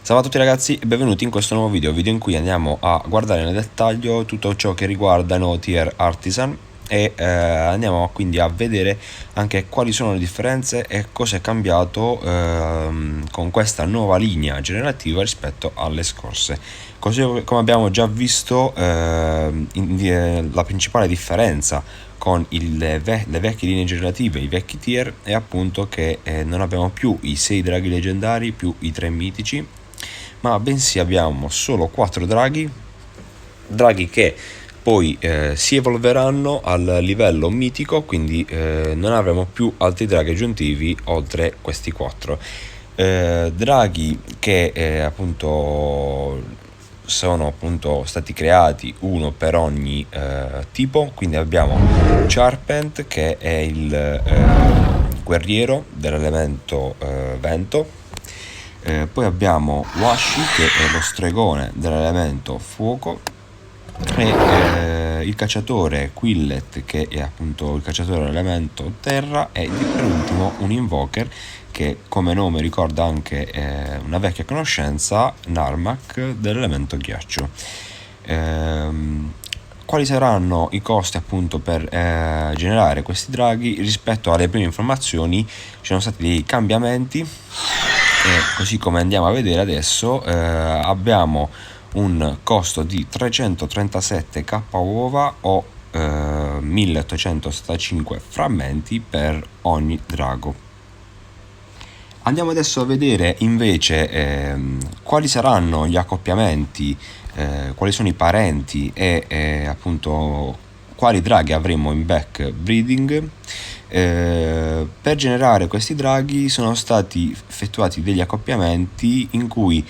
Ciao a tutti ragazzi e benvenuti in questo nuovo video in cui andiamo a guardare nel dettaglio tutto ciò che riguardano tier Artisan e andiamo quindi a vedere anche quali sono le differenze e cosa è cambiato con questa nuova linea generativa rispetto alle scorse. Così come abbiamo già visto la principale differenza con le vecchie linee generative, i vecchi tier, è appunto che non abbiamo più i 6 draghi leggendari più i 3 mitici, ma bensì abbiamo solo 4 draghi che poi si evolveranno al livello mitico, quindi non avremo più altri draghi aggiuntivi oltre questi 4 draghi che appunto sono appunto stati creati uno per ogni tipo. Quindi abbiamo Charpent, che è il guerriero dell'elemento vento. Poi abbiamo Washi, che è lo stregone dell'elemento fuoco, e il cacciatore Quillet, che è appunto il cacciatore dell'elemento terra, e per ultimo un invoker che come nome ricorda anche una vecchia conoscenza, Narmak, dell'elemento ghiaccio. Quali saranno i costi appunto per generare questi draghi? Rispetto alle prime informazioni ci sono stati dei cambiamenti e così come andiamo a vedere adesso abbiamo un costo di 337k uova o 1865 frammenti per ogni drago. Andiamo adesso a vedere invece quali saranno gli accoppiamenti, quali sono i parenti e appunto quali draghi avremo in back breeding. Per generare questi draghi sono stati effettuati degli accoppiamenti in cui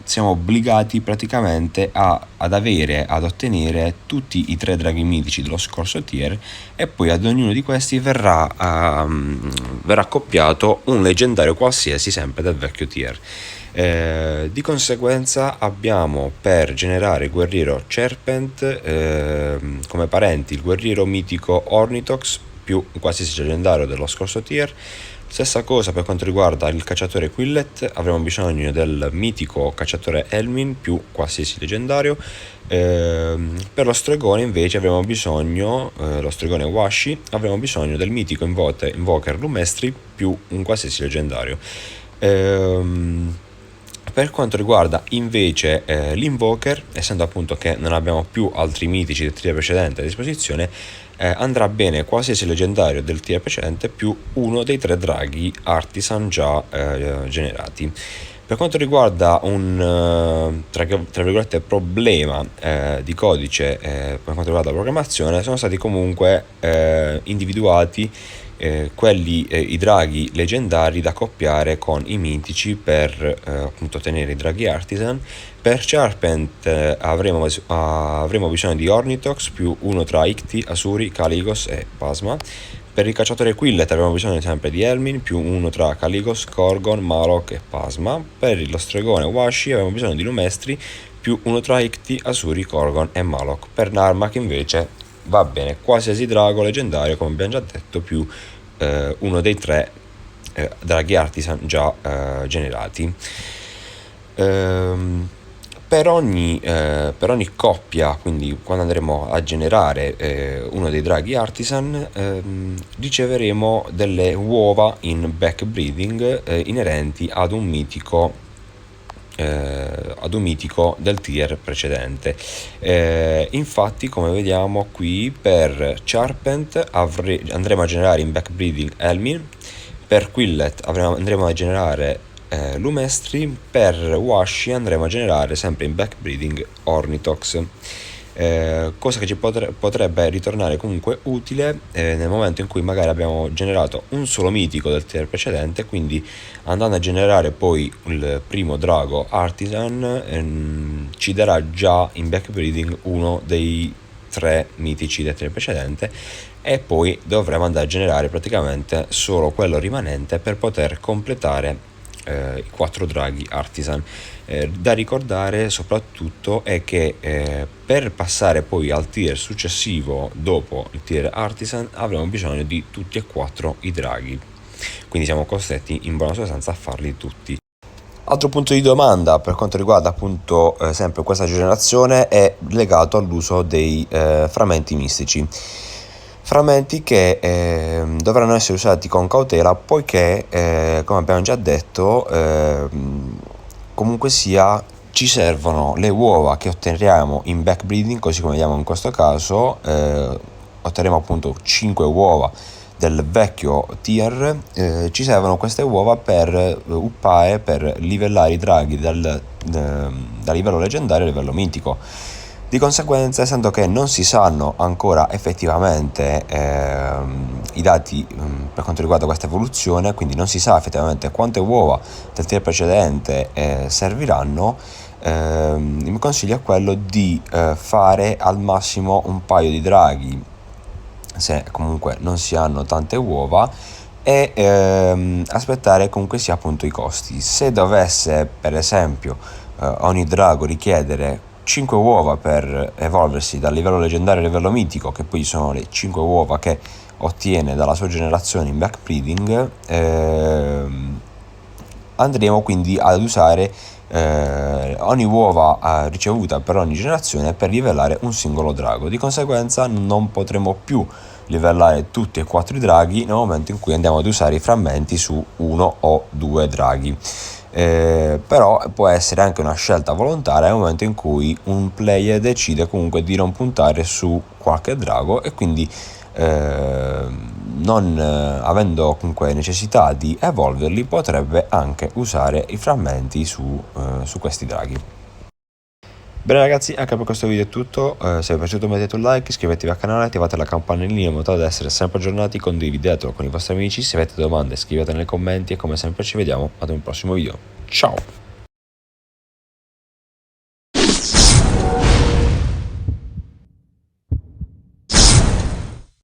siamo obbligati praticamente ad ottenere tutti i 3 draghi mitici dello scorso tier, e poi ad ognuno di questi verrà accoppiato un leggendario qualsiasi, sempre del vecchio tier. Di conseguenza abbiamo per generare il guerriero Serpent come parenti il guerriero mitico Ornitox più un qualsiasi leggendario dello scorso tier. Stessa cosa per quanto riguarda il cacciatore Quillet, avremo bisogno del mitico cacciatore Elmin più qualsiasi leggendario. Per lo stregone invece avremo bisogno, lo stregone Washi, avremo bisogno del mitico invoker Lumestri più un qualsiasi leggendario. Per quanto riguarda invece l'invoker, essendo appunto che non abbiamo più altri mitici del tier precedente a disposizione, andrà bene qualsiasi leggendario del tier precedente più uno dei 3 draghi Artisan già generati. Per quanto riguarda un tra virgolette problema di codice per quanto riguarda la programmazione, sono stati comunque individuati i draghi leggendari da accoppiare con i mitici per appunto ottenere i draghi Artisan. Per Charpent avremo bisogno di Ornitox più uno tra Icti, Asuri, Kaligos e Pasma. Per il cacciatore Quillet avremo bisogno sempre di Elmin più uno tra Kaligos, Korgon, Malok e Pasma. Per lo stregone Washi avremo bisogno di Lumestri più uno tra Icti, Asuri, Korgon e Malok. Per Narmak invece va bene qualsiasi drago leggendario, come abbiamo già detto, più uno dei 3 draghi Artisan già generati. Per ogni coppia, quindi quando andremo a generare uno dei draghi Artisan, riceveremo delle uova in back breeding inerenti ad un mitico del tier precedente. Infatti, come vediamo qui, per Charpent andremo a generare in back breeding Elmin, per Quillet andremo a generare Lumestri, per Washi andremo a generare sempre in back breeding Ornitox. Cosa che ci potrebbe ritornare comunque utile nel momento in cui magari abbiamo generato un solo mitico del tier precedente, quindi andando a generare poi il primo drago Artisan ci darà già in back breeding uno dei 3 mitici del tier precedente, e poi dovremo andare a generare praticamente solo quello rimanente per poter completare i 4 draghi Artisan. Da ricordare soprattutto è che per passare poi al tier successivo dopo il tier Artisan avremo bisogno di tutti e 4 i draghi, quindi siamo costretti in buona sostanza a farli tutti. Altro punto di domanda per quanto riguarda appunto sempre questa generazione è legato all'uso dei frammenti mistici. Frammenti che dovranno essere usati con cautela poiché, come abbiamo già detto, comunque sia ci servono le uova che otteniamo in backbreeding, così come vediamo in questo caso, otterremo appunto 5 uova del vecchio tier, ci servono queste uova per uppare, per livellare i draghi da livello leggendario a livello mitico. Di conseguenza, essendo che non si sanno ancora effettivamente i dati per quanto riguarda questa evoluzione, quindi non si sa effettivamente quante uova del tier precedente serviranno, il mio consiglio è quello di fare al massimo un paio di draghi se comunque non si hanno tante uova e aspettare comunque sia appunto i costi. Se dovesse per esempio ogni drago richiedere 5 uova per evolversi dal livello leggendario al livello mitico, che poi sono le 5 uova che ottiene dalla sua generazione in backbreeding, andremo quindi ad usare ogni uova ricevuta per ogni generazione per livellare un singolo drago. Di conseguenza non potremo più livellare tutti e 4 i draghi nel momento in cui andiamo ad usare i frammenti su uno o due draghi. Però può essere anche una scelta volontaria nel momento in cui un player decide comunque di non puntare su qualche drago e quindi non avendo comunque necessità di evolverli potrebbe anche usare i frammenti su questi draghi. Bene ragazzi, anche per questo video è tutto. Se vi è piaciuto mettete un like, iscrivetevi al canale, attivate la campanellina in modo da essere sempre aggiornati, condividetelo con i vostri amici, se avete domande scrivete nei commenti e come sempre ci vediamo ad un prossimo video. Ciao!